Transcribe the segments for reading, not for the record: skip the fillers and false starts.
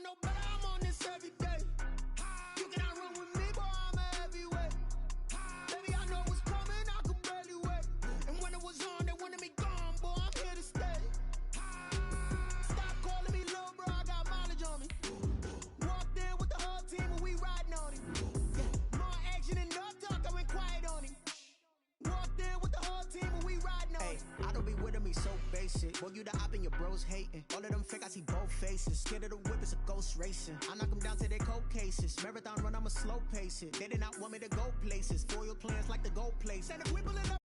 don't know, but I'm on this every day. You cannot run with me, boy, I'm a heavyweight. Baby, I know what's coming, I could barely wait. And when it was on, they wanted me gone, boy, I'm here to stay. Stop calling me little bro, I got mileage on me. Walked in with the whole team and we riding on him. More action and no talk, I went quiet on him. Walked in with the whole team and we riding on him. I don't be with him, he so basic. Boy, you the op and your bros hating. All of them fake, I see both faces. Scared of the whip, it's a ghost racing. I knock them down to their cold cases. Marathon run, I'ma slow pace it. They did not want me to go places. Foil plans like the gold place. And if we pull it up.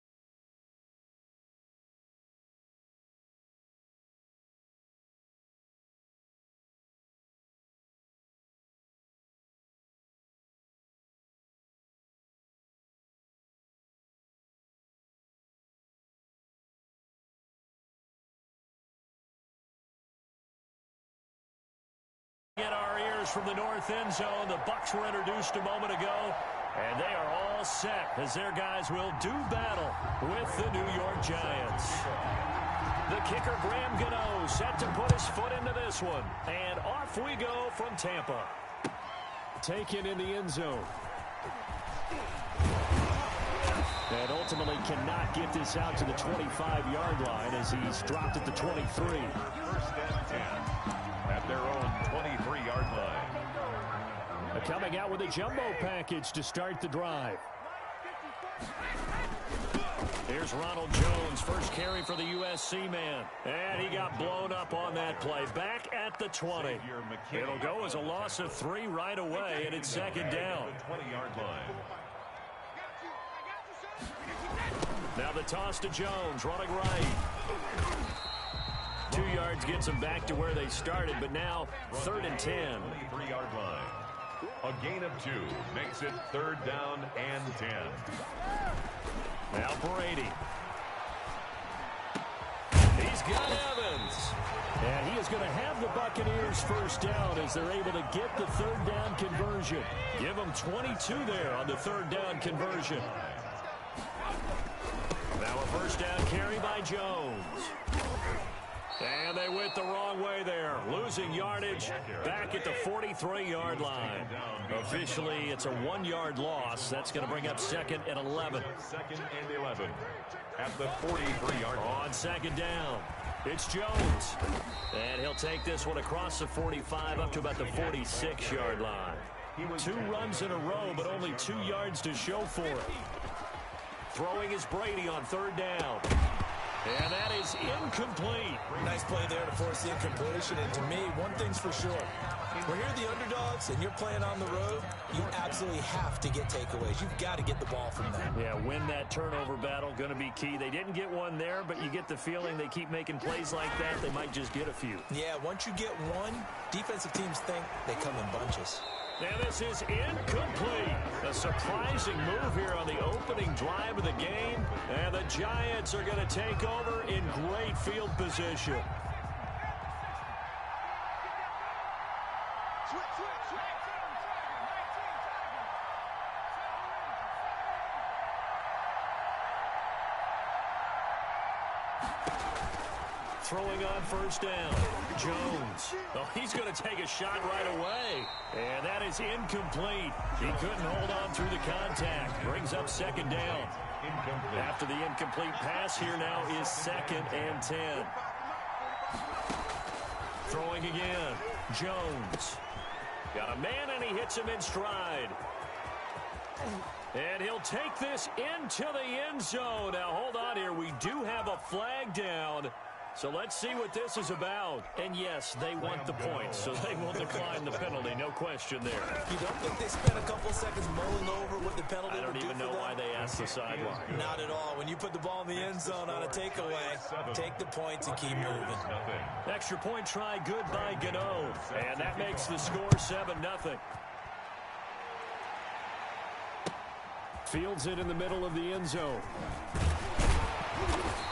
In our ears from the north end zone, the Bucs were introduced a moment ago, and they are all set as their guys will do battle with the New York Giants. The kicker, Graham Gano, set to put his foot into this one, and off we go from Tampa. Taken in the end zone. And ultimately cannot get this out to the 25-yard line as he's dropped at the 23. First and 10 at their own 23-yard line. Coming out with a jumbo package to start the drive. Here's Ronald Jones, first carry for the USC man. And he got blown up on that play. Back at the 20. It'll go as a loss of 3 right away, and it's second down. 20-yard line. Now the toss to Jones, running right. 2 yards gets them back to where they started, but now 3rd and 10. 23-yard line. A gain of 2 makes it 3rd down and 10. Now Brady. He's got Evans. And he is going to have the Buccaneers first down as they're able to get the 3rd down conversion. Give them 22 there on the 3rd down conversion. Now a first down carry by Jones. And they went the wrong way there. Losing yardage back at the 43-yard line. Officially, it's a 1-yard loss. That's going to bring up 2nd and 11. 2nd and 11 at the 43-yard line. On 2nd down, it's Jones. And he'll take this one across the 45 up to about the 46-yard line. 2 runs in a row, but only 2 yards to show for it. Throwing is Brady on 3rd down. And that is incomplete. Nice play there to force the incompletion. And to me, one thing's for sure. When you're the underdogs and you're playing on the road, you absolutely have to get takeaways. You've got to get the ball from them. Yeah, win that turnover battle, going to be key. They didn't get one there, but you get the feeling they keep making plays like that, they might just get a few. Yeah, once you get one, defensive teams think they come in bunches. And this is incomplete. A surprising move here on the opening drive of the game. And the Giants are going to take over in great field position. Throwing on first down. Jones. Oh, he's going to take a shot right away. And that is incomplete. He couldn't hold on through the contact. Brings up 2nd down. Incomplete. After the incomplete pass, here now is 2nd and 10. Throwing again. Jones. Got a man, and he hits him in stride. And he'll take this into the end zone. Now, hold on here. We do have a flag down. So let's see what this is about. And yes, they want the points, so they will decline the penalty. No question there. You don't think they spent a couple seconds mulling over what the penalty I don't even know why they asked the sideline. Not at all. When you put the ball in the end zone on a takeaway, take the points and keep moving. Extra point try, good by Gano. And that makes the score 7-0. Fields it in the middle of the end zone.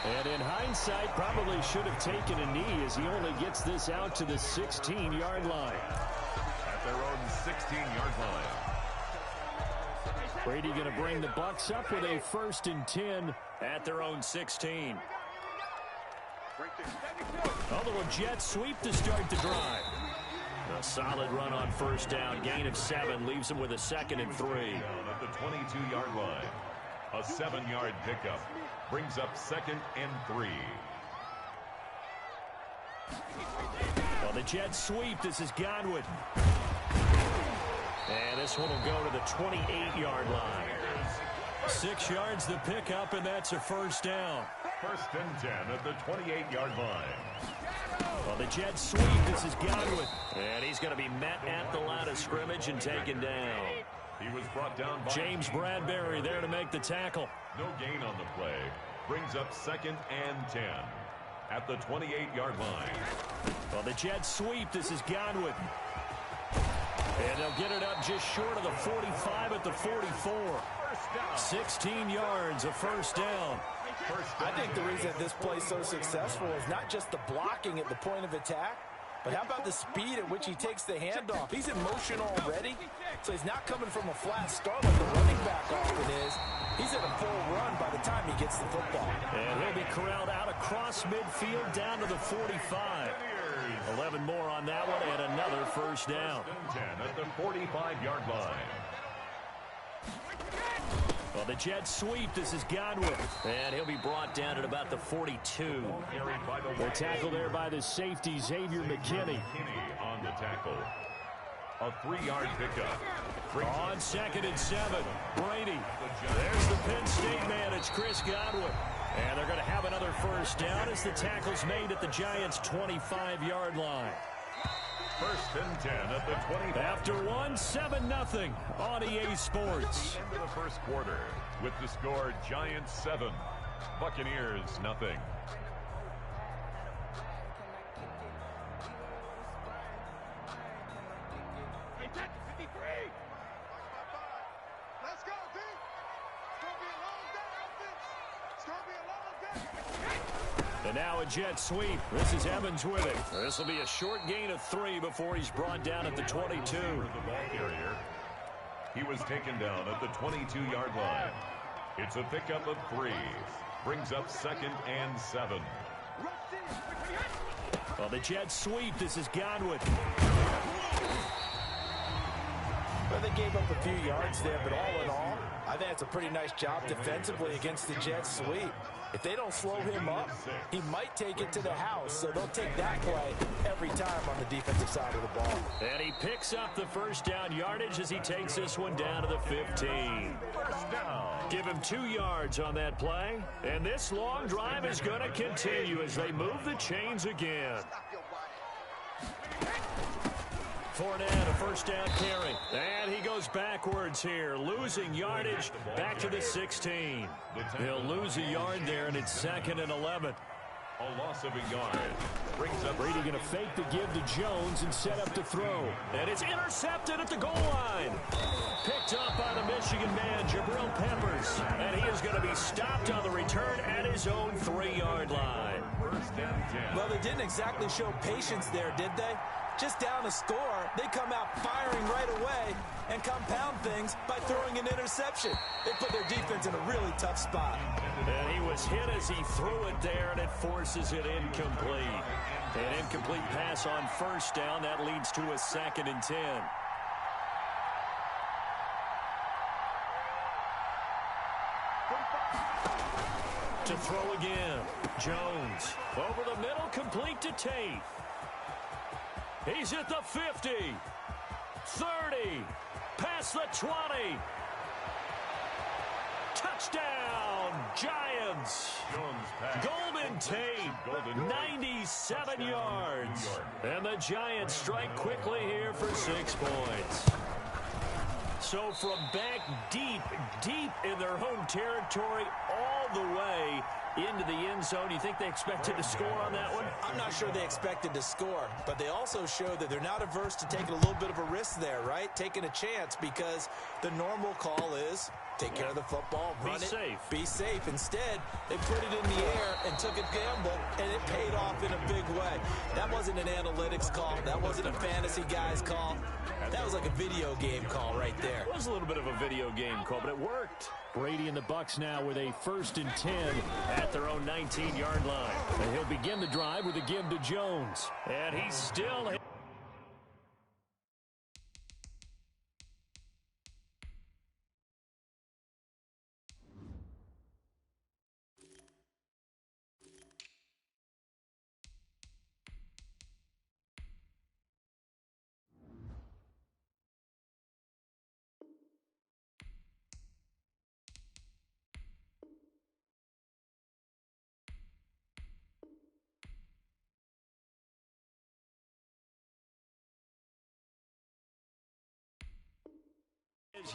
And in hindsight, probably should have taken a knee as he only gets this out to the 16-yard line. At their own 16-yard line. Brady going to bring the Bucs up with a 1st and 10 at their own 16. A little jet sweep to start the drive. A solid run on first down. Gain of 7 leaves him with a 2nd and 3. At the 22-yard line. A 7-yard pickup brings up 2nd and 3. Well, the Jets sweep. This is Godwin. And this one will go to the 28-yard line. 6 yards the pickup, and that's a first down. 1st and 10 at the 28-yard line. Well, the Jets sweep. This is Godwin. And he's going to be met at the line of scrimmage and taken down. He was brought down by James Bradbury there to make the tackle. No gain on the play. Brings up 2nd and 10 at the 28-yard line. Well, the Jets sweep. This is Godwin. And they'll get it up just short of the 45 at the 44. 16 yards, a first down. I think the reason this play is so successful is not just the blocking at the point of attack, but how about the speed at which he takes the handoff? He's in motion already, so he's not coming from a flat start like the running back often is. He's at a full run by the time he gets the football. And he'll be corralled out across midfield down to the 45. 11 more on that one and another first down. 10 at the 45-yard line. Well, the Jets sweep. This is Godwin. And he'll be brought down at about the 42. They're tackled there by the safety, Xavier McKinney. On the tackle. A 3-yard pickup. On 2nd and 7. Brady. There's the Penn State man. It's Chris Godwin. And they're going to have another first down as the tackle's made at the Giants' 25-yard line. 1st and 10 at the 20. After 7-0 on EA Sports. End of the first quarter with the score Giants 7, Buccaneers nothing. Let's go, D. It's going to be a long day, offense. It's going to be a long day. And now a jet sweep. This is Evans with it. This will be a short gain of 3 before he's brought down at the 22. The ball carrier. He was taken down at the 22-yard line. It's a pickup of 3. Brings up 2nd and 7. Well, the Jets sweep. This is Godwin. Well, they gave up a few yards there, but all in all, I think it's a pretty nice job defensively against the Jets sweep. If they don't slow him up, he might take it to the house, so they'll take that play every time on the defensive side of the ball. And he picks up the first down yardage as he takes this one down to the 15. First down. Give him 2 yards on that play. And this long drive is going to continue as they move the chains again. Fournette, a first down carry. And he goes backwards here, losing yardage back to the 16. He'll lose a yard there, and it's 2nd and 11. A loss of a yard. Brings up Brady going to fake the give to Jones and set up to throw. And it's intercepted at the goal line. Picked up by the Michigan man, Jabril Peppers. And he is going to be stopped on the return at his own 3-yard line. first and 10. Well, they didn't exactly show patience there, did they? Just down a score, they come out firing right away and compound things by throwing an interception. They put their defense in a really tough spot. And he was hit as he threw it there, and it forces it incomplete. An incomplete pass on first down. That leads to a 2nd and 10. To throw again. Jones over the middle, complete to Tate. He's at the 50, 30, past the 20. Touchdown, Giants. Golden Tate, 97 yards. And the Giants strike quickly here for 6 points. So from back deep in their home territory, all the way into the end zone, you think they expected to score on that one? I'm not sure they expected to score, but they also showed that they're not averse to taking a little bit of a risk there, right? Taking a chance, because the normal call is take care of the football, run it, be safe. Instead, they put it in the air and took a gamble, and it paid off in a big way. That wasn't an analytics call. That wasn't a fantasy guy's call. That was like a video game call right there. It was a little bit of a video game call, but it worked. Brady and the Bucs now with a 1st and 10 at their own 19-yard line. And he'll begin the drive with a give to Jones. And he's still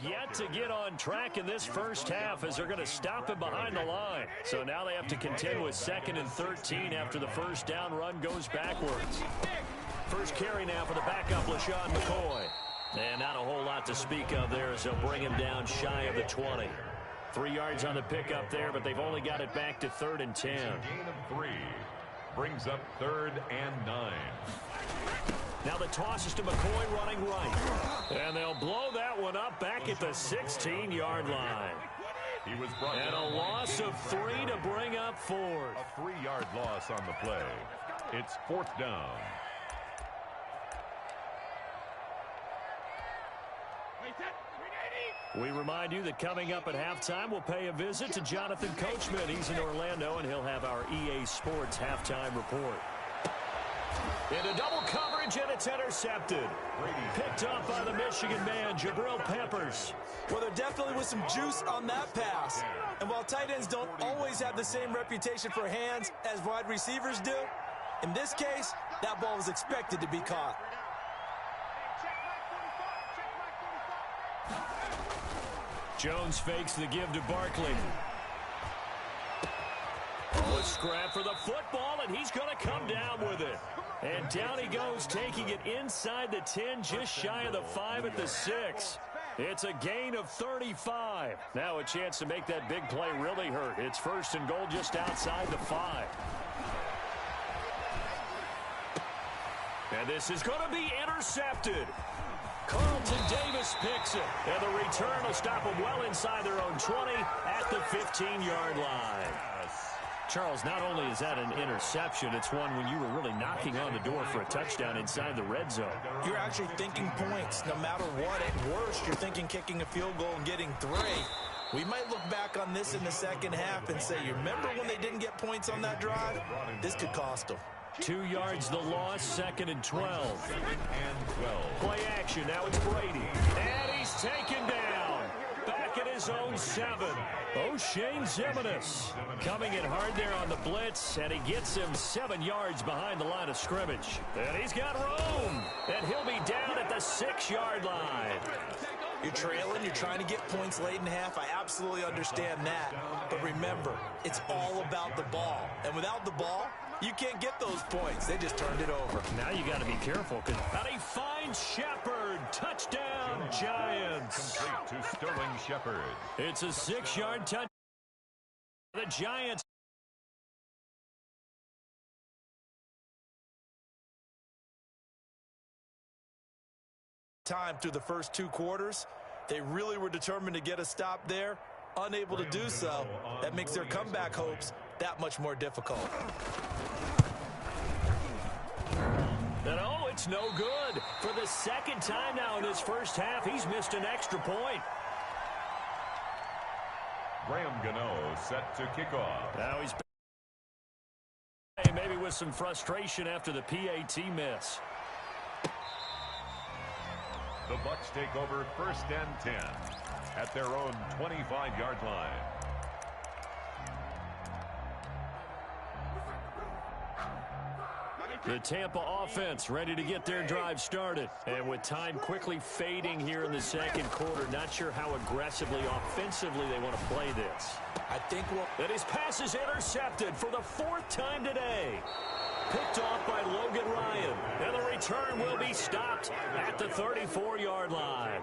Yet to get on track in this first half as they're going to stop him behind the line. So now they have to contend with 2nd and 13 after the first down run goes backwards. First carry now for the backup, LaShawn McCoy. And not a whole lot to speak of there as they'll bring him down shy of the 20. 3 yards on the pickup there, but they've only got it back to 3rd and 10. Gain of 3 brings up 3rd and 9. Now the toss is to McCoy running right. And they'll blow that one up back at the 16-yard line. He was brought and down a loss of 3 to bring up 4th. A 3-yard loss on the play. It's 4th down. We remind you that coming up at halftime, we'll pay a visit to Jonathan Coachman. He's in Orlando, and he'll have our EA Sports halftime report. Into double coverage, and it's intercepted. Picked up by the Michigan man, Jabril Peppers. Well, there definitely was some juice on that pass. And while tight ends don't always have the same reputation for hands as wide receivers do, in this case, that ball was expected to be caught. Jones fakes the give to Barkley. Oh, a scrap for the football, and he's going to come down with it. And down he goes, taking it inside the 10, just shy of the 5 at the 6. It's a gain of 35. Now a chance to make that big play really hurt. It's 1st and goal just outside the 5. And this is going to be intercepted. Carlton Davis picks it. And the return will stop them well inside their own 20 at the 15-yard line. Charles, not only is that an interception, it's one when you were really knocking on the door for a touchdown inside the red zone. You're actually thinking points. No matter what, at worst, you're thinking kicking a field goal and getting 3. We might look back on this in the second half and say, you remember when they didn't get points on that drive? This could cost them. 2 yards the loss, 2nd and 12. Play action, now it's Brady. And he's taken down. Back at his own 7. O'Shane Ximines coming in hard there on the blitz, and he gets him 7 yards behind the line of scrimmage. And he's got room. And he'll be down at the 6-yard line. You're trailing, you're trying to get points late in half. I absolutely understand that. But remember, it's all about the ball. And without the ball, you can't get those points. They just turned it over. Now you got to be careful. And he finds Shepard. Touchdown, Giants. Complete to Sterling Shepard. It's a 6-yard touchdown. The Giants. Time through the first 2 quarters. They really were determined to get a stop there. Unable to do so. That makes their comeback hopes that much more difficult. And oh, it's no good. For the 2nd time now in this first half, he's missed an extra point. Graham Gano set to kick off. Now he's maybe with some frustration after the PAT miss. The Bucs take over 1st and 10 at their own 25-yard line. The Tampa offense ready to get their drive started. And with time quickly fading here in the 2nd quarter, not sure how aggressively, offensively they want to play this. I think that his pass is intercepted for the 4th time today. Picked off by Logan Ryan. And the return will be stopped at the 34-yard line.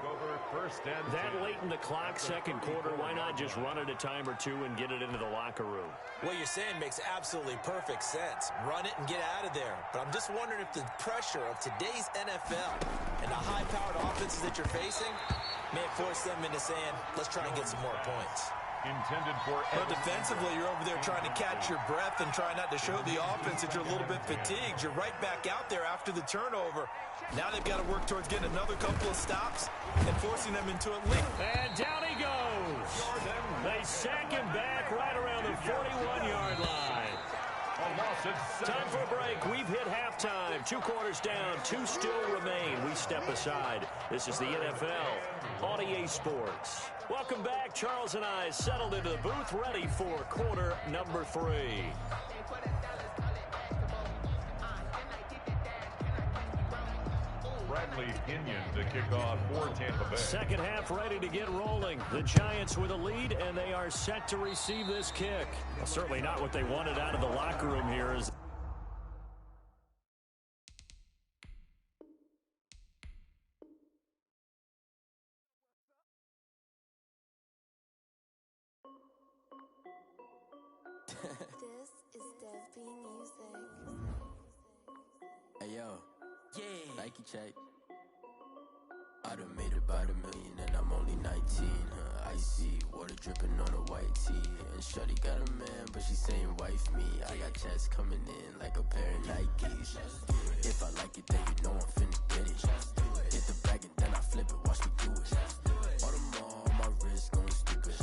That late in the clock, 2nd quarter, why not just run it a time or 2 and get it into the locker room? What you're saying makes absolutely perfect sense. Run it and get out of there. But I'm just wondering if the pressure of today's NFL and the high-powered offenses that you're facing may force them into saying, let's try and get some more points. Intended for... But defensively, you're over there trying to catch your breath and try not to show the offense that you're a little bit fatigued. You're right back out there after the turnover. Now they've got to work towards getting another couple of stops and forcing them into a lead. And down he goes. They sack him back right around the 41-yard line. Time for a break. We've hit halftime. 2 quarters down. 2 still remain. We step aside. This is the NFL on EA Sports. Welcome back. Charles and I settled into the booth, ready for quarter number 3. Bradley Stanley Pinion to kick off for Tampa Bay. Second half ready to get rolling. The Giants with a lead, and they are set to receive this kick. Well, certainly not what they wanted out of the locker room here. This is Dev B Music. Hey yo, yeah, Nike check. I done made about $1 million and I'm only 19. Icy water dripping on a white tee. And shorty got a man, but she saying wife me. I got checks coming in like a pair of Nikes. If I like it, then you know I'm finna get it. Hit the bag and then I flip it, watch me do it. All them on my wrist going stupid.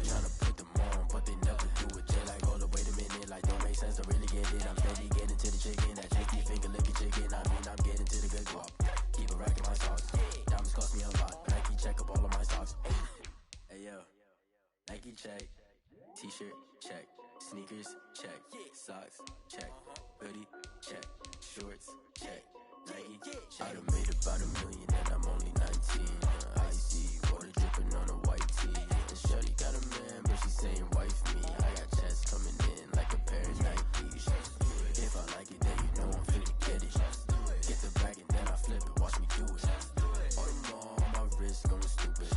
Tryna put them on, but they never do it. They like, hold up, wait a minute, like don't make sense, don't really get it. I'm steady getting to the chicken, that tricky finger licking chicken. I mean, I'm getting to the good guap. Keep a rack in my socks. Diamonds cost me a lot. Nike check up all of my socks. Hey yo, Nike check. T-shirt check. Sneakers check. Socks check. Hoodie check. Shorts check. Nike check. I done made about $1 million and I'm only 19. Icy water dripping on a white tee. And shorty got a man, but she saying wife me. I got checks coming in like a pair of Nikes. If I like it, then you know I'm finna get it. Get the bag and then I flip it, watch me do it. All them on my wrist going stupid.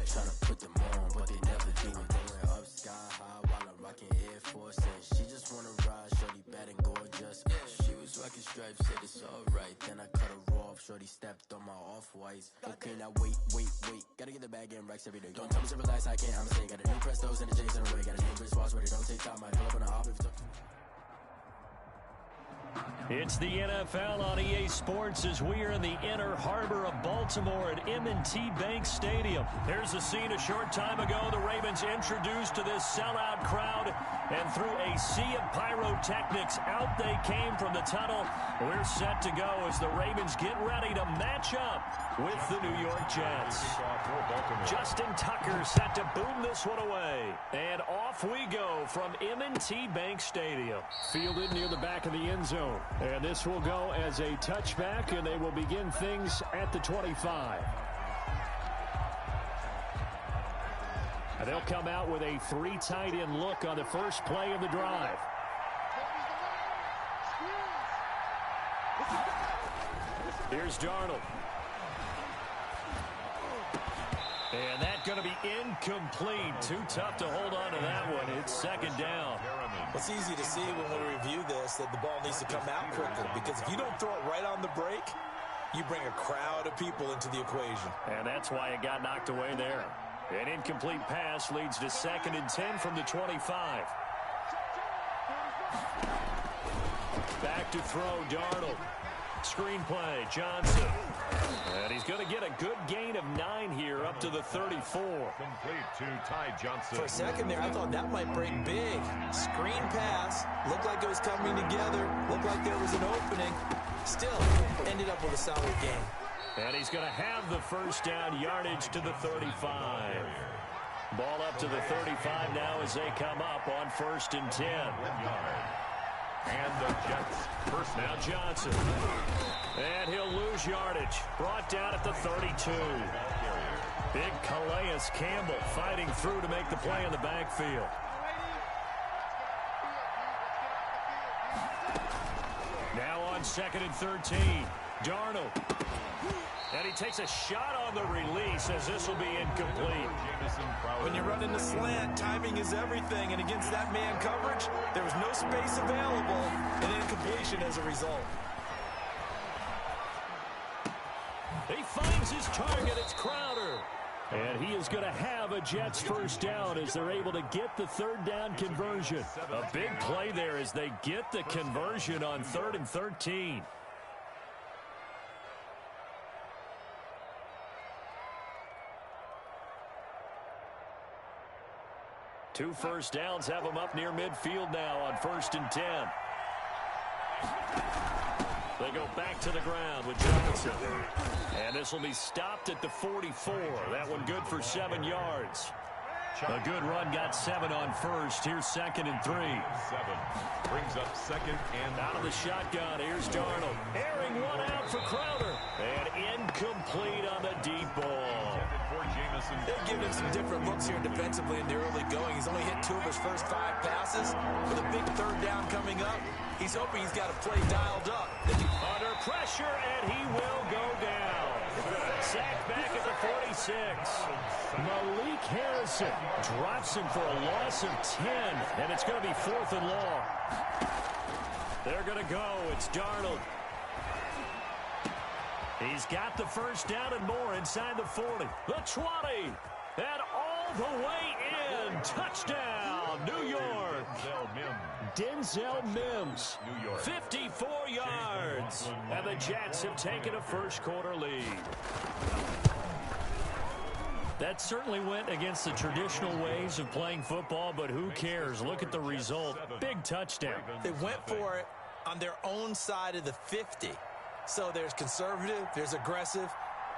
Tryna put them on, but they never do it. Going up sky high while I'm rocking Air Force. And she just wanna ride, shorty bad and gorgeous. She was rocking stripes, said it's alright. Then I cut her off, shorty stepped on my off-whites. Okay, now wait. Gotta get the bag and racks every day. Don't tell me to relax, I can't, I'ma say. Got a new Prestos and the J's in the way. Got a new wristwatch, but it don't take time. I pull up on a hop if it's It's the NFL on EA Sports as we are in the inner harbor of Baltimore at M&T Bank Stadium. There's a scene a short time ago. The Ravens introduced to this sellout crowd, and through a sea of pyrotechnics, out they came from the tunnel. We're set to go as the Ravens get ready to match up with the New York Jets. Justin Tucker set to boom this one away. And off we go from M&T Bank Stadium. Fielded near the back of the end zone. And this will go as a touchback, and they will begin things at the 25. And they'll come out with a 3 tight end look on the first play of the drive. Here's Darnold. And that's going to be incomplete. Too tough to hold on to that one. It's second down. It's easy to see when we review this that the ball needs to come out quicker, because if you don't throw it right on the break, you bring a crowd of people into the equation. And that's why it got knocked away there. An incomplete pass leads to 2nd and 10 from the 25. Back to throw, Darnold. Screen play, Johnson. And he's going to get a good gain of 9 here up to the 34. Complete to Ty Johnson. For a second there, I thought that might break big. Screen pass. Looked like it was coming together. Looked like there was an opening. Still, ended up with a solid game. And he's going to have the first down, yardage to the 35. Ball up to the 35 now as they come up on 1st and 10. And the Jets first now Johnson. And he'll lose yardage. Brought down at the 32. Big Calais Campbell fighting through to make the play in the backfield. Now on 2nd and 13. Darnold. And he takes a shot on the release as this will be incomplete. When you're running the slant, timing is everything. And against that man coverage, there was no space available. And incompletion as a result. He finds his target. It's Crowder. And he is going to have a Jets first down as they're able to get the 3rd down conversion. A big play there as they get the conversion on 3rd and 13. Two first downs have them up near midfield now on 1st and 10. They go back to the ground with Johnson. And this will be stopped at the 44. That one good for 7 yards. A good run got 7 on first. Here's 2nd and 3. 7 brings up 2nd and out of the shotgun. Here's Darnold. Airing one out for Crowder. And incomplete on the deep ball. They've given him some different looks here defensively in the early going. He's only hit 2 of his first 5 passes. With a big 3rd down coming up, he's hoping he's got a play dialed up. Under pressure, and he will go down. Sacked back at the 46. Malik Harrison drops him for a loss of 10, and it's going to be 4th and long. They're going to go. It's Darnold. He's got the first down and more inside the 40. The 20. And all the way in. Touchdown, New York. Denzel Mims. 54 yards. And the Jets have taken a first-quarter lead. That certainly went against the traditional ways of playing football, but who cares? Look at the result. Big touchdown. They went for it on their own side of the 50. So there's conservative, there's aggressive,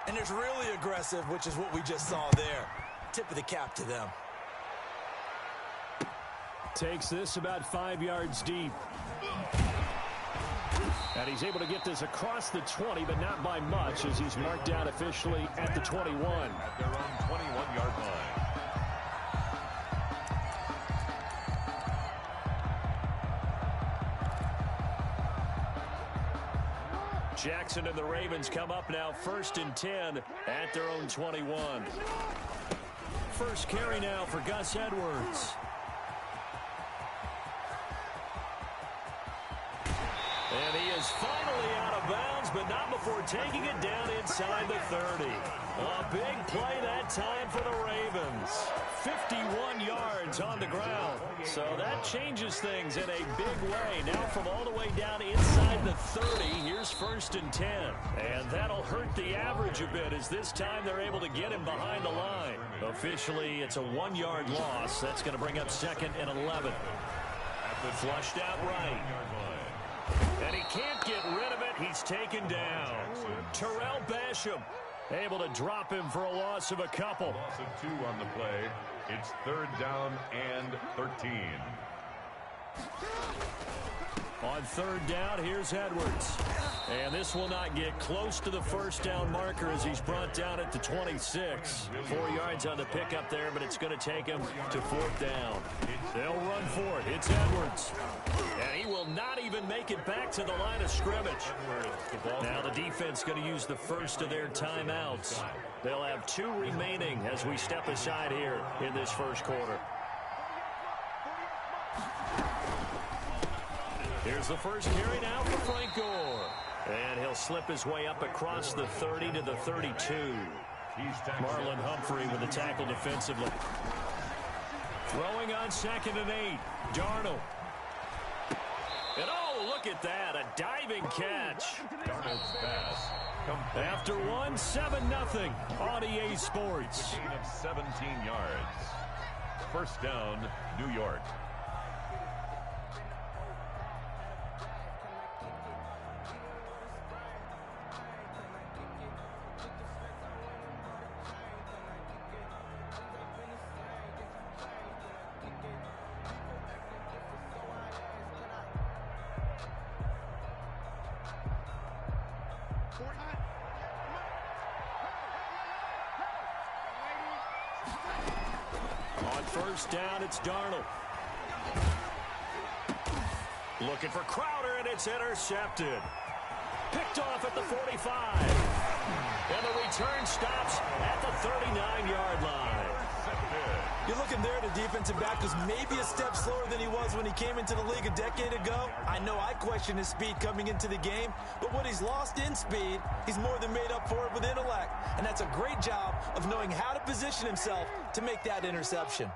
and there's really aggressive, which is what we just saw there. Tip of the cap to them. Takes this about 5 yards deep. And he's able to get this across the 20, but not by much, as he's marked down officially at the 21. At their own 21-yard line. Jackson and the Ravens come up now 1st and 10 at their own 21. First carry now for Gus Edwards. And he is finally out of bounds, but not before taking it down inside the 30. A big play that time for the Ravens. 51 yards on the ground. So that changes things in a big way. Now from all the way down inside the 30, here's 1st and 10. And that'll hurt the average a bit, as this time they're able to get him behind the line. Officially, it's a 1-yard loss. That's going to bring up 2nd and 11. Flushed out right. And he can't get rid of it. He's taken down. Terrell Basham able to drop him for a loss of a couple. Loss of 2 on the play. It's 3rd down and 13. On 3rd down, here's Edwards. And this will not get close to the first down marker, as he's brought down at the 26. 4 yards on the pickup there, but it's going to take him to 4th down. They'll run for it. It's Edwards. And he will not even make it back to the line of scrimmage. Now the defense going to use the first of their timeouts. They'll have 2 remaining as we step aside here in this first quarter. Here's the first carry now for Frank Gore. And he'll slip his way up across the 30 to the 32. Marlon Humphrey with the tackle defensively. Throwing on 2nd and 8. Darnold. And oh, look at that. A diving catch. Darnold's pass. After one, 7-0 on EA Sports. Gain of 17 yards. First down, New York. On first down, it's Darnold. Looking for Crowder, and it's intercepted. Picked off at the 45. And the return stops at the 39-yard line. You're looking there, the defensive back was maybe a step slower than he was when he came into the league a decade ago. I know I questioned his speed coming into the game, but what he's lost in speed, he's more than made up for it with intellect. And that's a great job of knowing how to position himself to make that interception.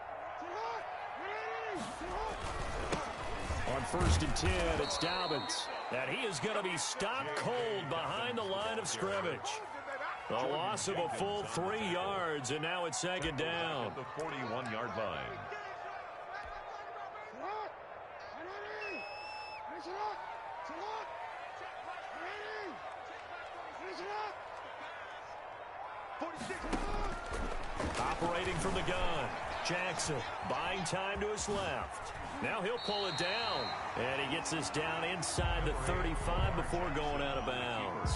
On 1st and 10, it's Dobbins. And he is going to be stopped cold behind the line of scrimmage. A loss of a full 3 yards, and now it's 2nd down. The 41-yard line. Operating from the gun. Jackson buying time to his left. Now he'll pull it down. And he gets us down inside the 35 before going out of bounds.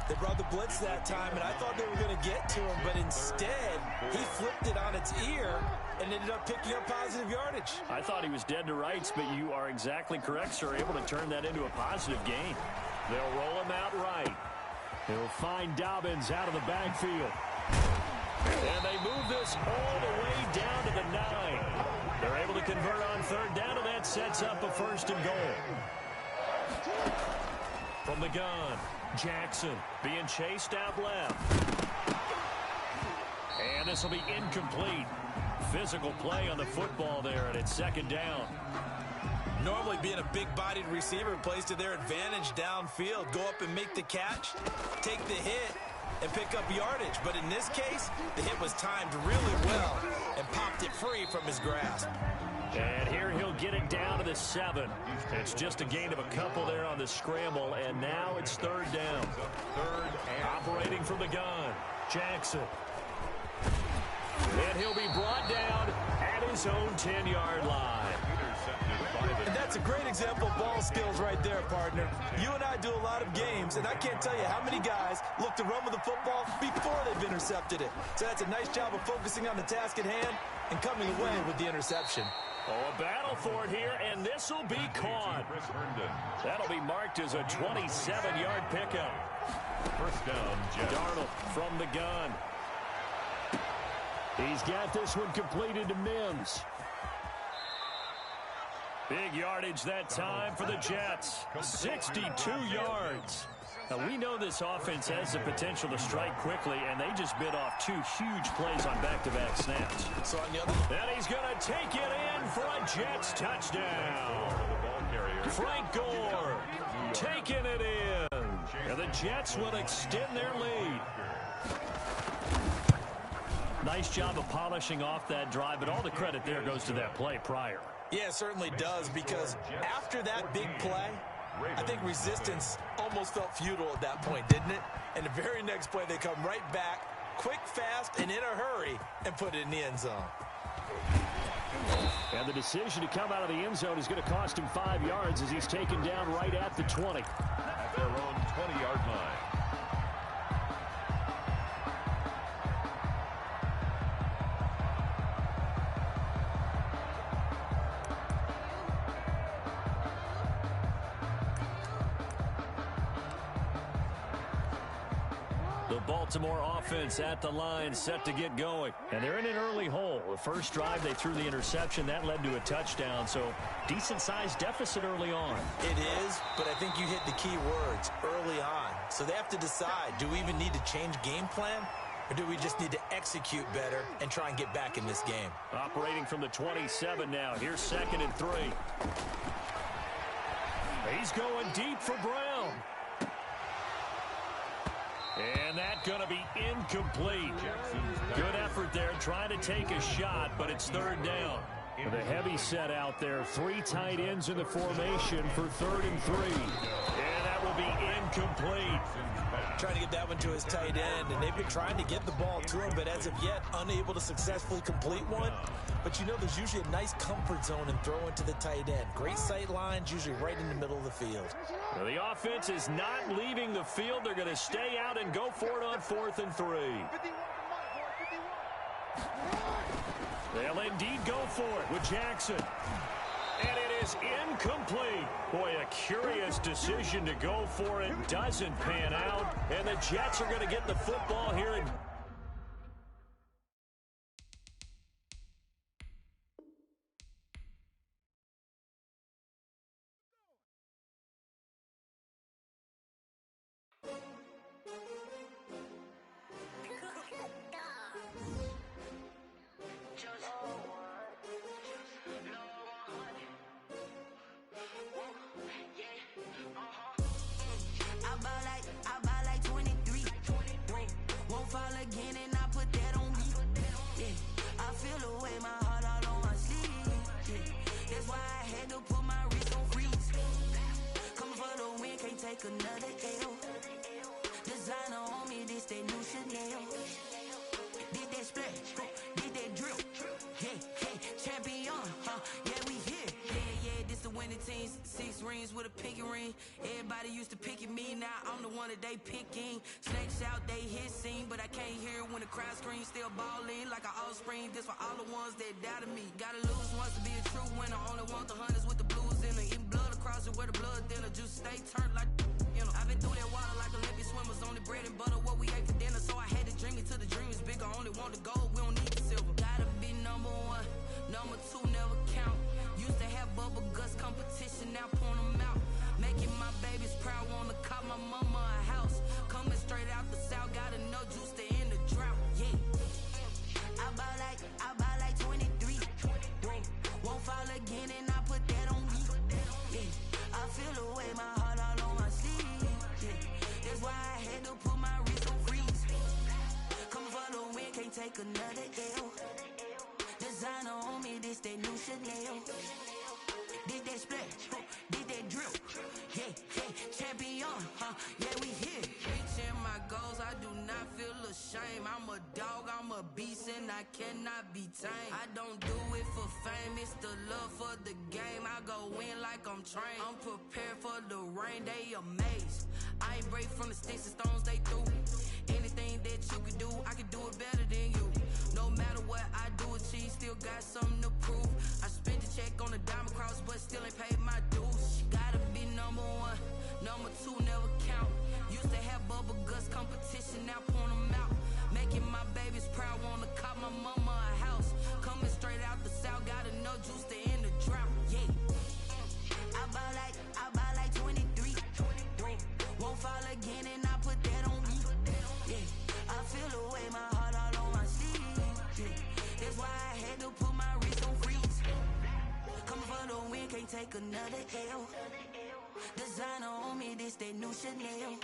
They brought the blitz that time, and I thought they were going to get to him, but instead, he flipped it on its ear and ended up picking up positive yardage. I thought he was dead to rights, but you are exactly correct, sir. Able to turn that into a positive gain. They'll roll him out right. He'll find Dobbins out of the backfield. And they move this all the way down to the 9. They're able to convert on third down, and that sets up a first and goal. From the gun, Jackson being chased out left. And this will be incomplete. Physical play on the football there, and it's second down. Normally being a big-bodied receiver plays to their advantage downfield. Go up and make the catch, take the hit, and pick up yardage. But in this case, the hit was timed really well and popped it free from his grasp. And here he'll get it down to the 7. It's just a gain of a couple there on the scramble, and now it's third down. Operating from the gun, Jackson. And he'll be brought down at his own 10-yard line. And that's a great example of ball skills right there, partner. You and I do a lot of games, and I can't tell you how many guys look to run with the football before they've intercepted it. So that's a nice job of focusing on the task at hand and coming away with the interception. Oh, a battle for it here, and this will be caught. That'll be marked as a 27-yard pickup. First down, Jets. Darnold from the gun. He's got this one completed to Mims. Big yardage that time for the Jets. 62 yards. Now, we know this offense has the potential to strike quickly, and they just bit off 2 huge plays on back-to-back snaps. So on the other, and he's going to take it in for a Jets touchdown. Frank Gore taking it in. And the Jets will extend their lead. Nice job of polishing off that drive, but all the credit there goes to that play prior. Yeah, it certainly does, because after that big play, I think resistance almost felt futile at that point, didn't it? And the very next play, they come right back, quick, fast, and in a hurry, and put it in the end zone. And the decision to come out of the end zone is going to cost him 5 yards as he's taken down right at the 20. At their own 20-yard line. Baltimore offense at the line, set to get going. And they're in an early hole. The first drive, they threw the interception. That led to a touchdown, so decent-sized deficit early on. It is, but I think you hit the key words, early on. So they have to decide, do we even need to change game plan, or do we just need to execute better and try and get back in this game? Operating from the 27 now. Here's 2nd and 3. He's going deep for Brown. And that's going to be incomplete. Good effort there, trying to take a shot, but it's third down. The heavy set out there, 3 tight ends in the formation for 3rd and 3. And that will be incomplete. Trying to get that one to his tight end, and they've been trying to get the ball to him, but as of yet, unable to successfully complete one. But you know, there's usually a nice comfort zone in throwing to the tight end. Great sight lines, usually right in the middle of the field. Well, the offense is not leaving the field. They're going to stay out and go for it on 4th and 3. They'll indeed go for it with Jackson. And it is incomplete. Boy, a curious decision to go for it. Doesn't pan out. And the Jets are going to get the football here. Another L. Designer on me, this that new Chanel. Did that splash, did that drip, yeah. Everybody used to pick at me, now I'm the one that they picking. Snakes out, they hissing, but I can't hear when the crowd screams. Still balling like an offspring. This for all the ones that doubted me. Gotta lose once to be a true winner. Only want the hunters with the blues in it. Eating blood across it where the blood thinner. Just stay turned like, you know. I've been through that water like Olympic swimmers. Only bread and butter, what we ate for dinner. So I had to dream it till the dream is bigger. Only want the gold, we don't need the silver. Gotta be number one, number two never count. Used to have bubble guts competition, now point them out. Making my babies proud, wanna call my mama a house. Coming straight out the south, got enough juice to end the drought. Yeah, I buy like 23. Whoa, won't fall again and I put that on me. Yeah, I feel the way, my heart all on my sleeve. Yeah, that's why I had to put my wrist on freeze. Coming for the win, can't take another L. Designer on me, this that new Chanel. Did that splash, did that drill. Yeah, champion, yeah, we here. Reaching my goals, I do not feel ashamed. I'm a dog, I'm a beast, and I cannot be tamed. I don't do it for fame, it's the love for the game. I go in like I'm trained. I'm prepared for the rain, they amazed. I ain't break from the sticks and stones they threw. Anything that you could do, I could do it better than you. No matter what I do, achieve, still got something to prove. I spent the check on the diamond cross, but still ain't paid my dues. Gotta be number one, number two never count. Used to have bubble guts competition, now point them out. Making my babies proud, wanna call my mama a house. Coming straight out the south, got enough juice to end the drought. Yeah, I buy like 23. Won't fall again and I put that on me. Yeah, I feel the way, my heart all on my sleeve. Yeah, that's why I had to put my wrist on freeze. Coming for the win, can't take another L. Designer on me, this that new Chanel.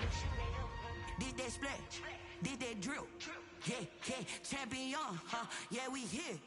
Did that splash, did that drill. Yeah, champion, yeah, we here.